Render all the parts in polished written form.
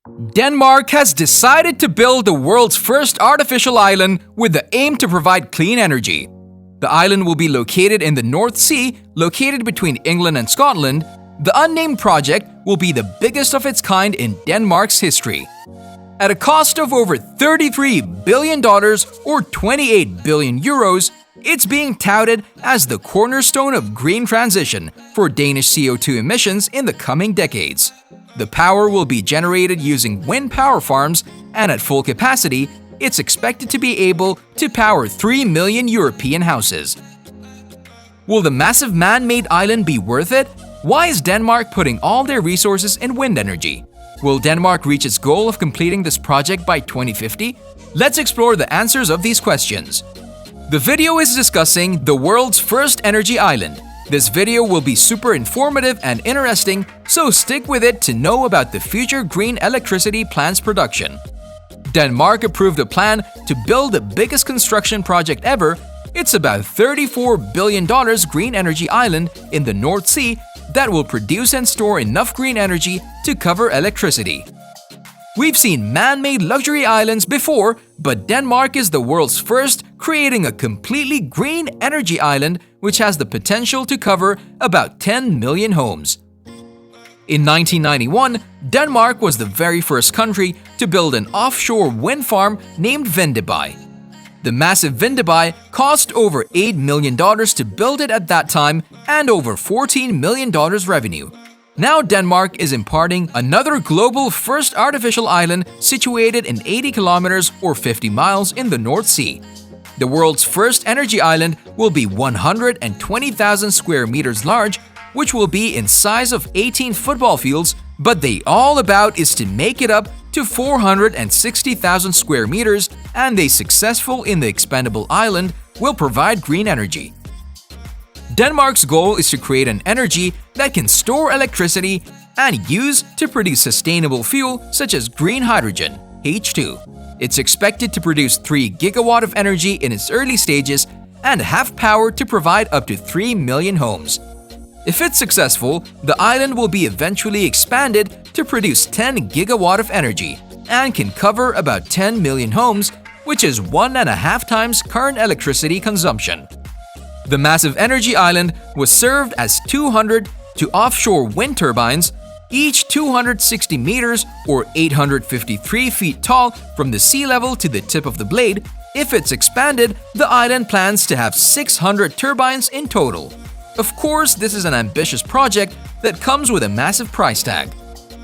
Denmark has decided to build the world's first artificial island with the aim to provide clean energy. The island will be located in the North Sea, located between England and Scotland. The unnamed project will be the biggest of its kind in Denmark's history. At a cost of over $33 billion or 28 billion euros, it's being touted as the cornerstone of green transition for Danish CO2 emissions in the coming decades. The power will be generated using wind power farms, and at full capacity, it's expected to be able to power 3 million European houses. Will the massive man-made island be worth it? Why is Denmark putting all their resources in wind energy? Will Denmark reach its goal of completing this project by 2050? Let's explore the answers of these questions. The video is discussing the world's first energy island. This video will be super informative and interesting, so stick with it to know about the future green electricity plant's production. Denmark approved a plan to build the biggest construction project ever. It's about $34 billion green energy island in the North Sea that will produce and store enough green energy to cover electricity. We've seen man-made luxury islands before, but Denmark is the world's first, creating a completely green energy island which has the potential to cover about 10 million homes. In 1991, Denmark was the very first country to build an offshore wind farm named Vindeby. The massive Vindeby cost over $8 million to build it at that time and over $14 million revenue. Now Denmark is imparting another global first artificial island situated in 80 kilometers or 50 miles in the North Sea. The world's first energy island will be 120,000 square meters large, which will be in size of 18 football fields, but they all about is to make it up to 460,000 square meters, and they successful in the expandable island will provide green energy. Denmark's goal is to create an energy that can store electricity and use to produce sustainable fuel such as green hydrogen, H2. It's expected to produce 3 gigawatt of energy in its early stages and have power to provide up to 3 million homes. If it's successful, the island will be eventually expanded to produce 10 gigawatt of energy and can cover about 10 million homes, which is 1.5 times current electricity consumption. The massive energy island was served as 200 to offshore wind turbines, each 260 meters or 853 feet tall from the sea level to the tip of the blade. If it's expanded, the island plans to have 600 turbines in total. Of course, this is an ambitious project that comes with a massive price tag.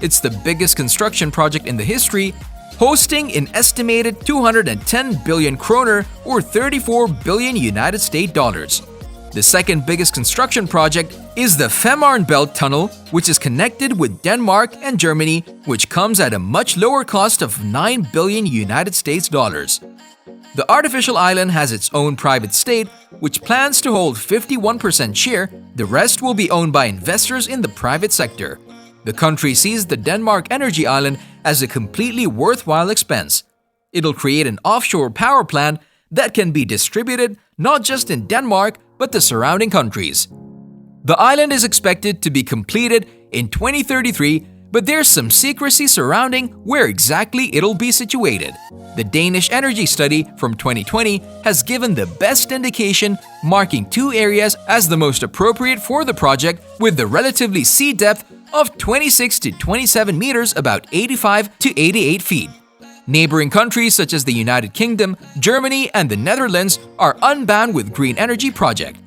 It's the biggest construction project in the history, hosting an estimated 210 billion kroner or 34 billion United States dollars. The second biggest construction project is the Femern Belt Tunnel, which is connected with Denmark and Germany, which comes at a much lower cost of 9 billion United States dollars. The artificial island has its own private state, which plans to hold 51% share. The rest will be owned by investors in the private sector. The country sees the Denmark energy island as a completely worthwhile expense. It'll create an offshore power plant that can be distributed not just in Denmark, but the surrounding countries. The island is expected to be completed in 2033, but there's some secrecy surrounding where exactly it'll be situated. The Danish energy study from 2020 has given the best indication, marking 2 areas as the most appropriate for the project, with the relatively sea depth of 26 to 27 meters, about 85 to 88 feet. Neighboring countries such as the United Kingdom, Germany, and the Netherlands are unbound with green energy project.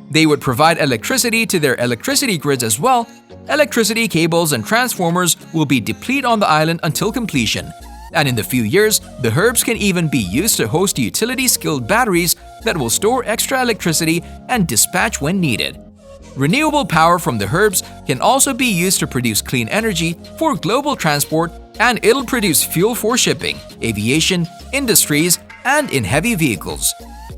They would provide electricity to their electricity grids as well. Electricity cables and transformers will be depleted on the island until completion. And in the few years, the herbs can even be used to host utility-skilled batteries that will store extra electricity and dispatch when needed. Renewable power from the herbs can also be used to produce clean energy for global transport, and it'll produce fuel for shipping, aviation, industries, and in heavy vehicles.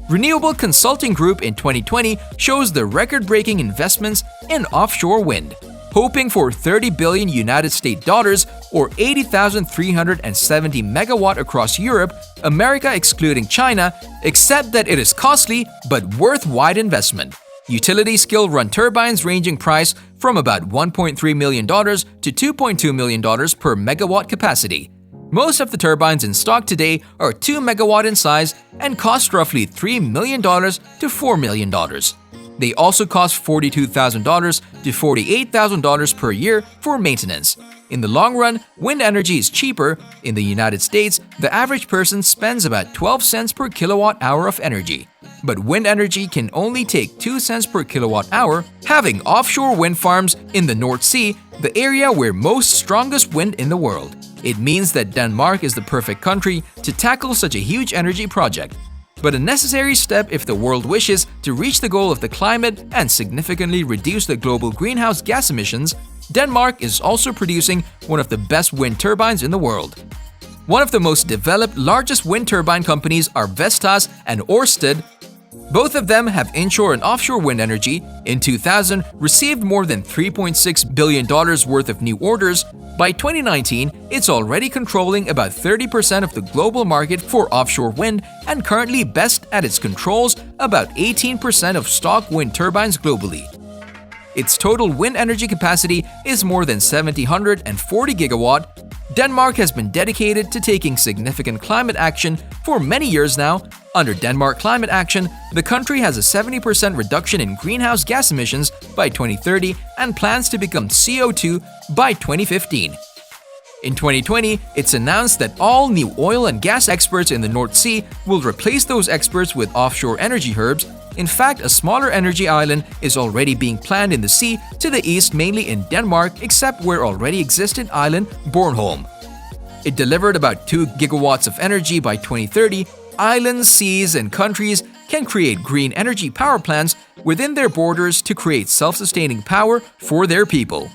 Renewable Consulting Group in 2020 shows the record-breaking investments in offshore wind, hoping for 30 billion United States dollars or 80,370 megawatt across Europe, America excluding China, except that it is costly but worthwhile investment. Utility-scale run turbines ranging price from about $1.3 million to $2.2 million per megawatt capacity. Most of the turbines in stock today are 2 megawatt in size and cost roughly $3 million to $4 million. They also cost $42,000 to $48,000 per year for maintenance. In the long run, wind energy is cheaper. In the United States, the average person spends about 12 cents per kilowatt hour of energy. But wind energy can only take 2 cents per kilowatt hour. Having offshore wind farms in the North Sea, the area where most strongest wind in the world, it means that Denmark is the perfect country to tackle such a huge energy project. But a necessary step if the world wishes to reach the goal of the climate and significantly reduce the global greenhouse gas emissions, Denmark is also producing one of the best wind turbines in the world. One of the most developed, largest wind turbine companies are Vestas and Ørsted. Both of them have inshore and offshore wind energy. In 2000, received more than $3.6 billion worth of new orders. By 2019, it's already controlling about 30% of the global market for offshore wind and currently best at its controls about 18% of stock wind turbines globally. Its total wind energy capacity is more than 740 gigawatt. Denmark has been dedicated to taking significant climate action for many years now. Under Denmark Climate Action, the country has a 70% reduction in greenhouse gas emissions by 2030 and plans to become CO2 by 2015. In 2020, it's announced that all new oil and gas experts in the North Sea will replace those experts with offshore energy hubs. In fact, a smaller energy island is already being planned in the sea to the east, mainly in Denmark, except where already existed island Bornholm. It delivered about 2 gigawatts of energy by 2030. Islands, seas, and countries can create green energy power plants within their borders to create self-sustaining power for their people.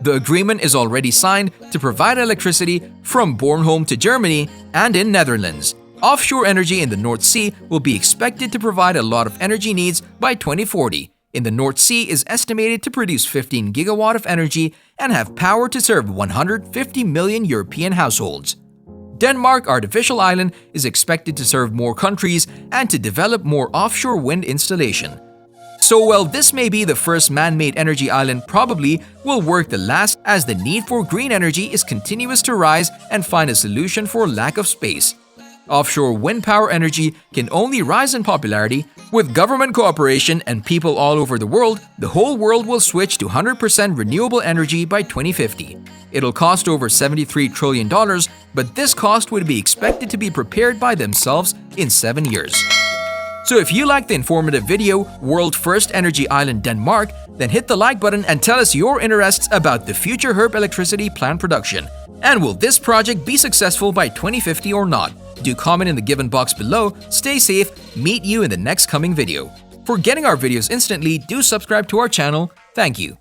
The agreement is already signed to provide electricity from Bornholm to Germany and in Netherlands. Offshore energy in the North Sea will be expected to provide a lot of energy needs by 2040. In the North Sea is estimated to produce 15 gigawatt of energy and have power to serve 150 million European households. Denmark Artificial Island is expected to serve more countries and to develop more offshore wind installation. So while this may be the first man-made energy island, probably will work the last, as the need for green energy is continuous to rise and find a solution for lack of space. Offshore wind power energy can only rise in popularity. With government cooperation and people all over the world, the whole world will switch to 100% renewable energy by 2050. It'll cost over $73 trillion, but this cost would be expected to be prepared by themselves in 7 years. So if you liked the informative video, World First Energy Island Denmark, then hit the like button and tell us your interests about the future HERP electricity plant production. And will this project be successful by 2050 or not? Do comment in the given box below. Stay safe. Meet you in the next coming video. For getting our videos instantly, do subscribe to our channel. Thank you.